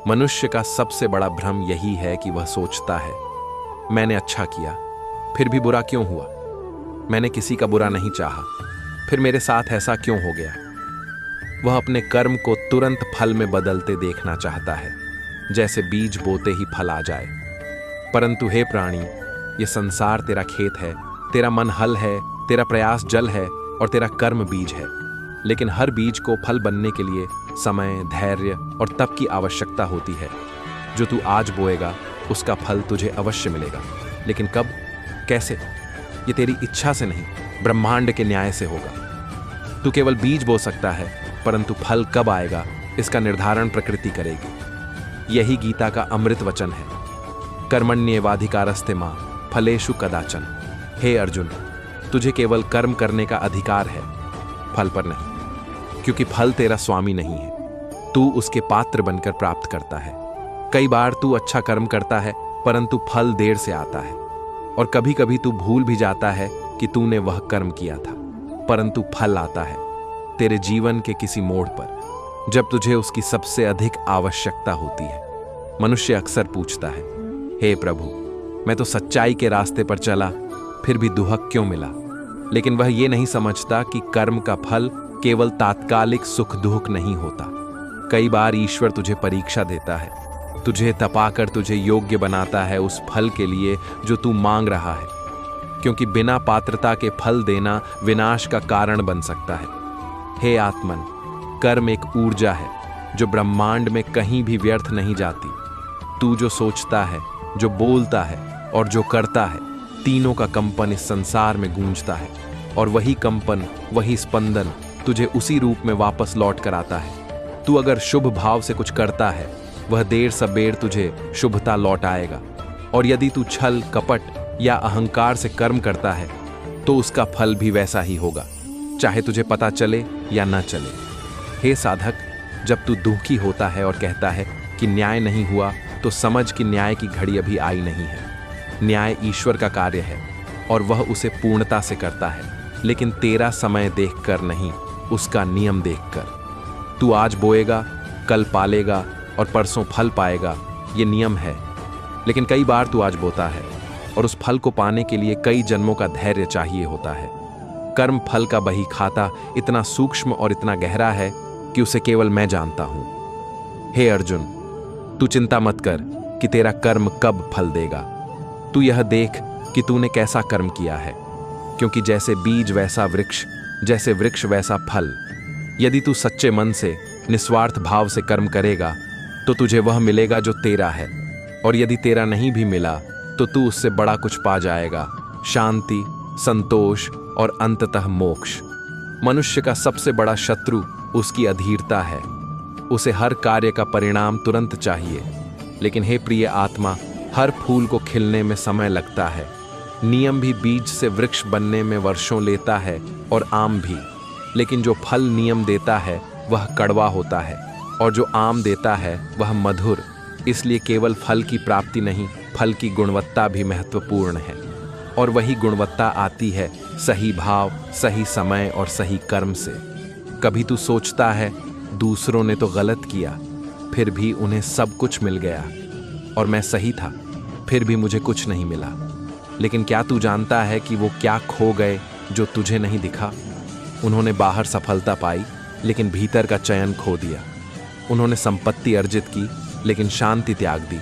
मनुष्य का सबसे बड़ा भ्रम यही है कि वह सोचता है, मैंने अच्छा किया, फिर भी बुरा क्यों हुआ? मैंने किसी का बुरा नहीं चाहा, फिर मेरे साथ ऐसा क्यों हो गया? वह अपने कर्म को तुरंत फल में बदलते देखना चाहता है, जैसे बीज बोते ही फल आ जाए। परंतु हे प्राणी, ये संसार तेरा खेत है, तेरा मन हल है, तेरा प्रयास जल है और तेरा कर्म बीज है। लेकिन हर बीज को फल बनने के लिए समय, धैर्य और तप की आवश्यकता होती है। जो तू आज बोएगा उसका फल तुझे अवश्य मिलेगा। लेकिन कब, कैसे? ये तेरी इच्छा से नहीं, ब्रह्मांड के न्याय से होगा। तू केवल बीज बो सकता है, परंतु फल कब आएगा इसका निर्धारण प्रकृति करेगी। यही गीता का अमृत वचन है। कर्मण्येवाधिकारस्ते मां फलेषु कदाचन। हे अर्जुन, तुझे केवल कर्म करने का अधिकार है, फल पर नहीं, क्योंकि फल तेरा स्वामी नहीं है। तू उसके पात्र बनकर प्राप्त करता है। कई बार तू अच्छा कर्म करता है, परंतु फल देर से आता है। और कभी कभी तू भूल भी जाता है कि तूने वह कर्म किया था, परंतु फल आता है तेरे जीवन के किसी मोड़ पर, जब तुझे उसकी सबसे अधिक आवश्यकता होती है। मनुष्य अक्सर पूछता है, हे प्रभु, मैं तो सच्चाई के रास्ते पर चला, फिर भी दुहक क्यों मिला? लेकिन वह ये नहीं समझता कि कर्म का फल केवल तात्कालिक सुख दुख नहीं होता। कई बार ईश्वर तुझे परीक्षा देता है, तुझे तपाकर तुझे योग्य बनाता है उस फल के लिए जो तू मांग रहा है, क्योंकि बिना पात्रता के फल देना विनाश का कारण बन सकता है। हे आत्मन, कर्म एक ऊर्जा है जो ब्रह्मांड में कहीं भी व्यर्थ नहीं जाती। तू जो सोचता है, जो बोलता है और जो करता है, तीनों का कंपन इस संसार में गूंजता है, और वही कंपन, वही स्पंदन तुझे उसी रूप में वापस लौट कर आता है। तू अगर शुभ भाव से कुछ करता है, वह देर सबेर तुझे शुभता लौट आएगा। और यदि तू छल, कपट या अहंकार से कर्म करता है, तो उसका फल भी वैसा ही होगा, चाहे तुझे पता चले या न चले। हे साधक, जब तू दुखी होता है और कहता है कि न्याय नहीं हुआ, तो समझ कि न्याय की घड़ी अभी आई नहीं है। न्याय ईश्वर का कार्य है और वह उसे पूर्णता से करता है, लेकिन तेरा समय देखकर नहीं, उसका नियम देखकर। तू आज बोएगा, कल पालेगा और परसों फल पाएगा, ये नियम है। लेकिन कई बार तू आज बोता है और उस फल को पाने के लिए कई जन्मों का धैर्य चाहिए होता है। कर्म फल का बही खाता इतना सूक्ष्म और इतना गहरा है कि उसे केवल मैं जानता हूं। हे अर्जुन, तू चिंता मत कर कि तेरा कर्म कब फल देगा। तू यह देख कि तूने कैसा कर्म किया है, क्योंकि जैसे बीज वैसा वृक्ष, जैसे वृक्ष वैसा फल। यदि तू सच्चे मन से, निस्वार्थ भाव से कर्म करेगा, तो तुझे वह मिलेगा जो तेरा है। और यदि तेरा नहीं भी मिला, तो तू उससे बड़ा कुछ पा जाएगा, शांति, संतोष और अंततः मोक्ष। मनुष्य का सबसे बड़ा शत्रु उसकी अधीरता है। उसे हर कार्य का परिणाम तुरंत चाहिए। लेकिन हे प्रिय आत्मा, हर फूल को खिलने में समय लगता है। नियम भी बीज से वृक्ष बनने में वर्षों लेता है, और आम भी। लेकिन जो फल नियम देता है वह कड़वा होता है, और जो आम देता है वह मधुर। इसलिए केवल फल की प्राप्ति नहीं, फल की गुणवत्ता भी महत्वपूर्ण है। और वही गुणवत्ता आती है सही भाव, सही समय और सही कर्म से। कभी तू सोचता है दूसरों ने तो गलत किया, फिर भी उन्हें सब कुछ मिल गया, और मैं सही था, फिर भी मुझे कुछ नहीं मिला। लेकिन क्या तू जानता है कि वो क्या खो गए जो तुझे नहीं दिखा? उन्होंने बाहर सफलता पाई, लेकिन भीतर का चयन खो दिया। उन्होंने संपत्ति अर्जित की, लेकिन शांति त्याग दी।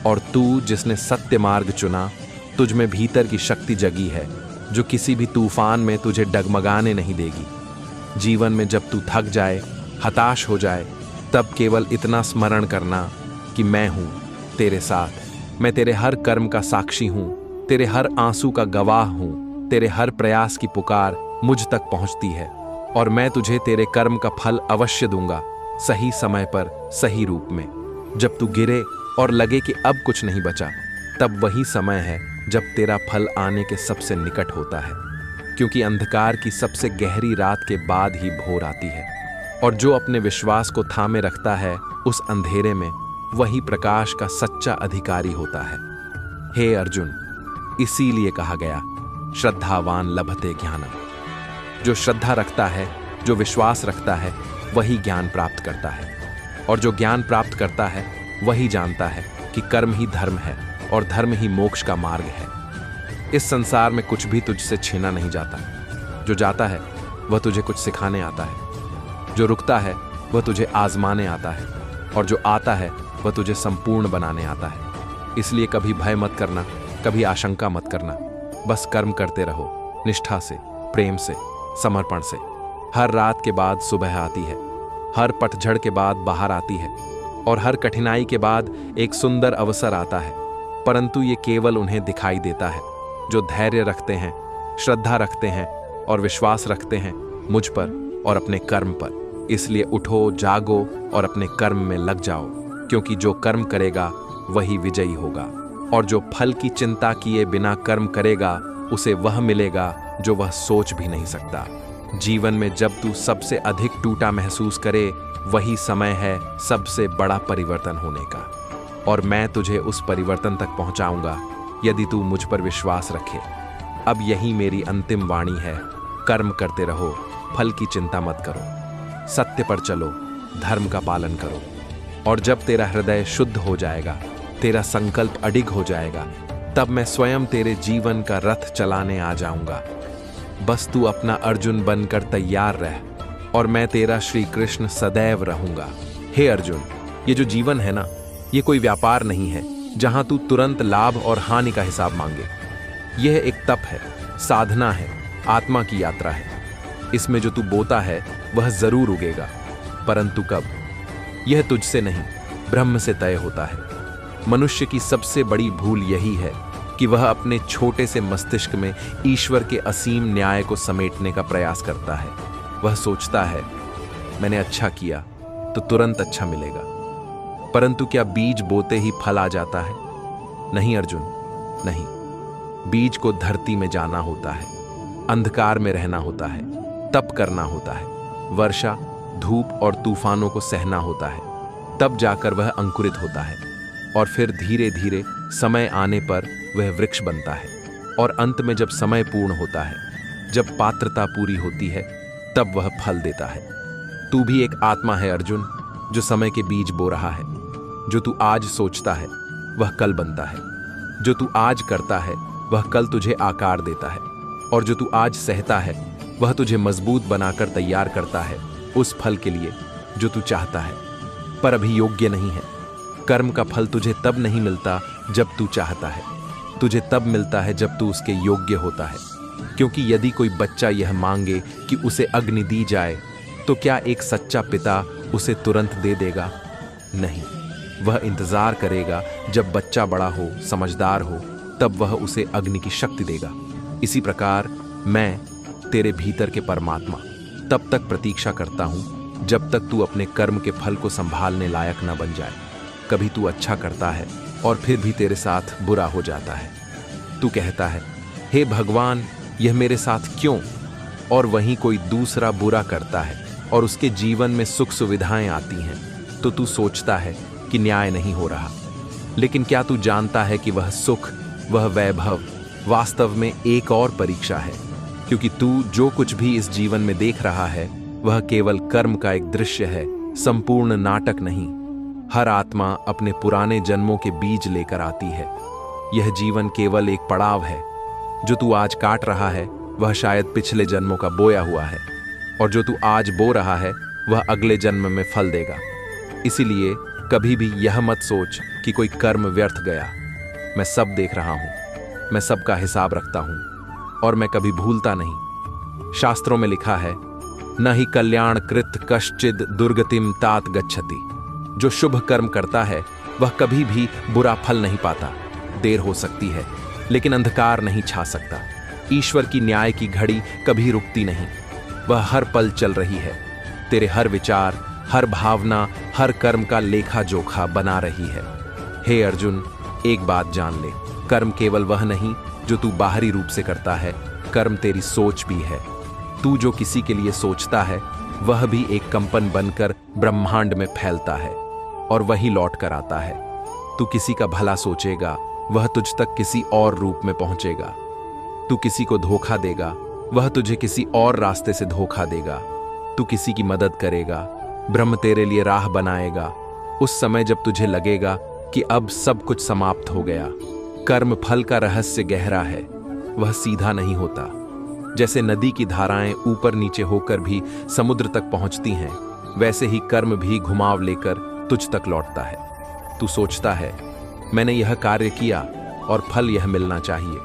और तू, जिसने सत्य मार्ग चुना, तुझ में भीतर की शक्ति जगी है, जो किसी भी तूफान में तुझे डगमगाने नहीं देगी। जीवन में जब तू थक जाए, हताश हो जाए, तब केवल इतना स्मरण करना कि मैं हूं तेरे साथ। मैं तेरे हर कर्म का साक्षी हूं, तेरे हर आंसू का गवाह हूं। तेरे हर प्रयास की पुकार मुझ तक पहुंचती है, और मैं तुझे तेरे कर्म का फल अवश्य दूंगा, सही समय पर, सही रूप में। जब तू गिरे और लगे कि अब कुछ नहीं बचा, तब वही समय है जब तेरा फल आने के सबसे निकट होता है। क्योंकि अंधकार की सबसे गहरी रात के बाद ही भोर आती है, और जो अपने विश्वास को थामे रखता है उस अंधेरे में, वही प्रकाश का सच्चा अधिकारी होता है। हे अर्जुन, इसीलिए कहा गया, श्रद्धावान लभते ज्ञानम। जो श्रद्धा रखता है, जो विश्वास रखता है, वही ज्ञान प्राप्त करता है। और जो ज्ञान प्राप्त करता है वही जानता है कि कर्म ही धर्म है और धर्म ही मोक्ष का मार्ग है। इस संसार में कुछ भी तुझसे छीना नहीं जाता। जो जाता है वह तुझे कुछ सिखाने आता है, जो रुकता है वह तुझे आजमाने आता है, और जो आता है वह तुझे संपूर्ण बनाने आता है। इसलिए कभी भय मत करना, कभी आशंका मत करना। बस कर्म करते रहो, निष्ठा से, प्रेम से, समर्पण से। हर रात के बाद सुबह आती है, हर पतझड़ के बाद बाहर आती है, और हर कठिनाई के बाद एक सुंदर अवसर आता है। परंतु ये केवल उन्हें दिखाई देता है जो धैर्य रखते हैं, श्रद्धा रखते हैं और विश्वास रखते हैं मुझ पर और अपने कर्म पर। इसलिए उठो, जागो और अपने कर्म में लग जाओ, क्योंकि जो कर्म करेगा वही विजयी होगा, और जो फल की चिंता किए बिना कर्म करेगा उसे वह मिलेगा जो वह सोच भी नहीं सकता। जीवन में जब तू सबसे अधिक टूटा महसूस करे, वही समय है सबसे बड़ा परिवर्तन होने का, और मैं तुझे उस परिवर्तन तक पहुंचाऊंगा यदि तू मुझ पर विश्वास रखे। अब यही मेरी अंतिम वाणी है, कर्म करते रहो, फल की चिंता मत करो, सत्य पर चलो, धर्म का पालन करो, और जब तेरा हृदय शुद्ध हो जाएगा, तेरा संकल्प अडिग हो जाएगा, तब मैं स्वयं तेरे जीवन का रथ चलाने आ जाऊंगा। बस तू अपना अर्जुन बनकर तैयार रह, और मैं तेरा श्री कृष्ण सदैव रहूंगा। हे अर्जुन, ये जो जीवन है ना, ये कोई व्यापार नहीं है जहां तू तुरंत लाभ और हानि का हिसाब मांगे। यह एक तप है, साधना है, आत्मा की यात्रा है। इसमें जो तू बोता है वह जरूर उगेगा, परंतु कब? यह तुझसे नहीं, ब्रह्म से तय होता है। मनुष्य की सबसे बड़ी भूल यही है कि वह अपने छोटे से मस्तिष्क में ईश्वर के असीम न्याय को समेटने का प्रयास करता है। वह सोचता है, मैंने अच्छा किया तो तुरंत अच्छा मिलेगा। परंतु क्या बीज बोते ही फल आ जाता है? नहीं अर्जुन, नहीं। बीज को धरती में जाना होता है, अंधकार में रहना होता है, तप करना होता है, वर्षा, धूप और तूफानों को सहना होता है, तब जाकर वह अंकुरित होता है, और फिर धीरे धीरे समय आने पर वह वृक्ष बनता है, और अंत में जब समय पूर्ण होता है, जब पात्रता पूरी होती है, तब वह फल देता है। तू भी एक आत्मा है अर्जुन, जो समय के बीज बो रहा है। जो तू आज सोचता है वह कल बनता है, जो तू आज करता है वह कल तुझे आकार देता है, और जो तू आज सहता है वह तुझे मजबूत बनाकर तैयार करता है उस फल के लिए जो तू चाहता है, पर अभी योग्य नहीं है। कर्म का फल तुझे तब नहीं मिलता जब तू चाहता है, तुझे तब मिलता है जब तू उसके योग्य होता है। क्योंकि यदि कोई बच्चा यह मांगे कि उसे अग्नि दी जाए, तो क्या एक सच्चा पिता उसे तुरंत दे देगा? नहीं, वह इंतजार करेगा जब बच्चा बड़ा हो, समझदार हो, तब वह उसे अग्नि की शक्ति देगा। इसी प्रकार मैं, तेरे भीतर के परमात्मा, तब तक प्रतीक्षा करता हूं जब तक तू अपने कर्म के फल को संभालने लायक न बन जाए। कभी तू अच्छा करता है और फिर भी तेरे साथ बुरा हो जाता है। तू कहता है, हे भगवान, यह मेरे साथ क्यों? और वहीं कोई दूसरा बुरा करता है और उसके जीवन में सुख सुविधाएं आती हैं, तो तू सोचता है कि न्याय नहीं हो रहा। लेकिन क्या तू जानता है कि वह सुख, वह वैभव वास्तव में एक और परीक्षा है? क्योंकि तू जो कुछ भी इस जीवन में देख रहा है वह केवल कर्म का एक दृश्य है, संपूर्ण नाटक नहीं। हर आत्मा अपने पुराने जन्मों के बीज लेकर आती है। यह जीवन केवल एक पड़ाव है। जो तू आज काट रहा है वह शायद पिछले जन्मों का बोया हुआ है, और जो तू आज बो रहा है वह अगले जन्म में फल देगा। इसीलिए कभी भी यह मत सोच कि कोई कर्म व्यर्थ गया। मैं सब देख रहा हूं, मैं सबका हिसाब रखता हूं, और मैं कभी भूलता नहीं। शास्त्रों में लिखा है, न ही कल्याण कृत कश्चिद दुर्गतिम तात गच्छति। जो शुभ कर्म करता है वह कभी भी बुरा फल नहीं पाता। देर हो सकती है लेकिन अंधकार नहीं छा सकता। ईश्वर की न्याय की घड़ी कभी रुकती नहीं, वह हर पल चल रही है। तेरे हर विचार, हर भावना, हर कर्म का लेखा जोखा बना रही है। हे अर्जुन, एक बात जान ले, कर्म केवल वह नहीं जो तू बाहरी रूप से करता है, कर्म तेरी सोच भी है। तू जो किसी के लिए सोचता है वह भी एक कंपन बनकर ब्रह्मांड में फैलता है और वही लौट कर आता है। तू किसी का भला सोचेगा, वह तुझ तक किसी और रूप में पहुंचेगा। तू किसी को धोखा देगा, वह तुझे किसी और रास्ते से धोखा देगा। तू किसी की मदद करेगा, ब्रह्म तेरे लिए राह बनाएगा। उस समय जब तुझे लगेगा कि अब सब कुछ समाप्त हो गया। कर्म फल का रहस्य गहरा है, वह सीधा नहीं होता। जैसे नदी की धाराएं ऊपर नीचे होकर भी समुद्र तक पहुंचती हैं, वैसे ही कर्म भी घुमाव लेकर तुझ तक लौटता है। तू सोचता है मैंने यह कार्य किया और फल यह मिलना चाहिए,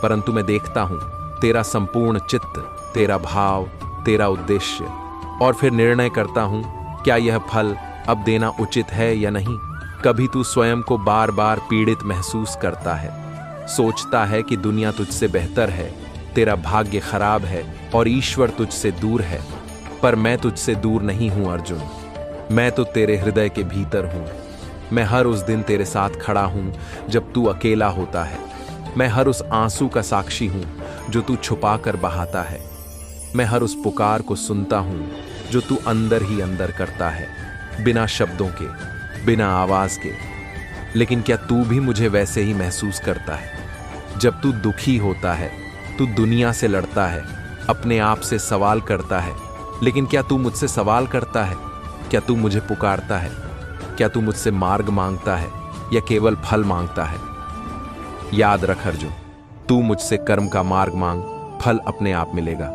परंतु मैं देखता हूं तेरा संपूर्ण चित्त, तेरा भाव, तेरा उद्देश्य, और फिर निर्णय करता हूं क्या यह फल अब देना उचित है या नहीं। कभी तू स्वयं को बार बार पीड़ित महसूस करता है, सोचता है कि दुनिया तुझसे बेहतर है, तेरा भाग्य खराब है और ईश्वर तुझसे दूर है। पर मैं तुझसे दूर नहीं हूं अर्जुन, मैं तो तेरे हृदय के भीतर हूं। मैं हर उस दिन तेरे साथ खड़ा हूं जब तू अकेला होता है। मैं हर उस आंसू का साक्षी हूं जो तू छुपा कर बहाता है। मैं हर उस पुकार को सुनता हूं जो तू अंदर ही अंदर करता है, बिना शब्दों के, बिना आवाज के। लेकिन क्या तू भी मुझे वैसे ही महसूस करता है? जब तू दुखी होता है, तू दुनिया से लड़ता है, अपने आप से सवाल करता है, लेकिन क्या तू मुझसे सवाल करता है? क्या तू मुझे पुकारता है? क्या तू मुझसे मार्ग मांगता है या केवल फल मांगता है? याद रख अर्जुन, तू मुझसे कर्म का मार्ग मांग, फल अपने आप मिलेगा।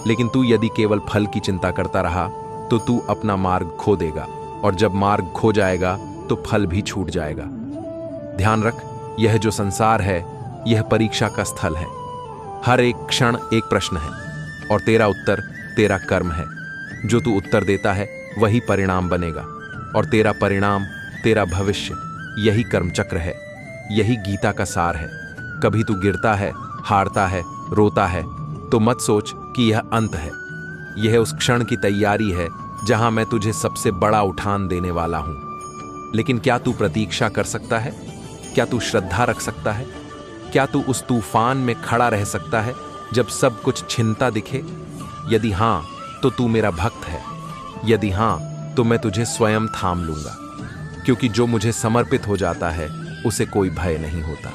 लेकिन तू यदि केवल फल की चिंता करता रहा तो तू अपना मार्ग खो देगा, और जब मार्ग खो जाएगा तो फल भी छूट जाएगा। ध्यान रख, यह जो संसार है यह परीक्षा का स्थल है। हर एक क्षण एक प्रश्न है और तेरा उत्तर तेरा कर्म है। जो तू उत्तर देता है वही परिणाम बनेगा, और तेरा परिणाम तेरा भविष्य। यही कर्म चक्र है, यही गीता का सार है। कभी तू गिरता है, हारता है, रोता है, तो मत सोच कि यह अंत है। यह उस क्षण की तैयारी है जहां मैं तुझे सबसे बड़ा उठान देने वाला हूं। लेकिन क्या तू प्रतीक्षा कर सकता है? क्या तू श्रद्धा रख सकता है? क्या तू उस तूफान में खड़ा रह सकता है जब सब कुछ छिनता दिखे? यदि हां तो तू मेरा भक्त है। यदि हां तो मैं तुझे स्वयं थाम लूंगा, क्योंकि जो मुझे समर्पित हो जाता है उसे कोई भय नहीं होता।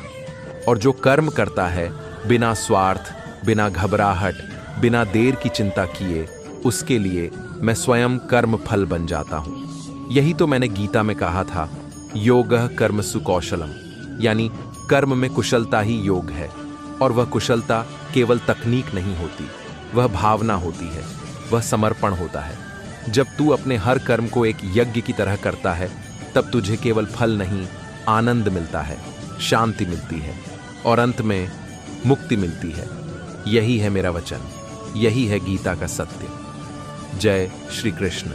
और जो कर्म करता है बिना स्वार्थ, बिना घबराहट, बिना देर की चिंता किए, उसके लिए मैं स्वयं कर्म फल बन जाता हूं। यही तो मैंने गीता में कहा था, योगः कर्मसु कौशलम, यानी कर्म में कुशलता ही योग है। और वह कुशलता केवल तकनीक नहीं होती, वह भावना होती है, वह समर्पण होता है। जब तू अपने हर कर्म को एक यज्ञ की तरह करता है, तब तुझे केवल फल नहीं, आनंद मिलता है, शांति मिलती है, और अंत में मुक्ति मिलती है। यही है मेरा वचन, यही है गीता का सत्य। जय श्री कृष्ण।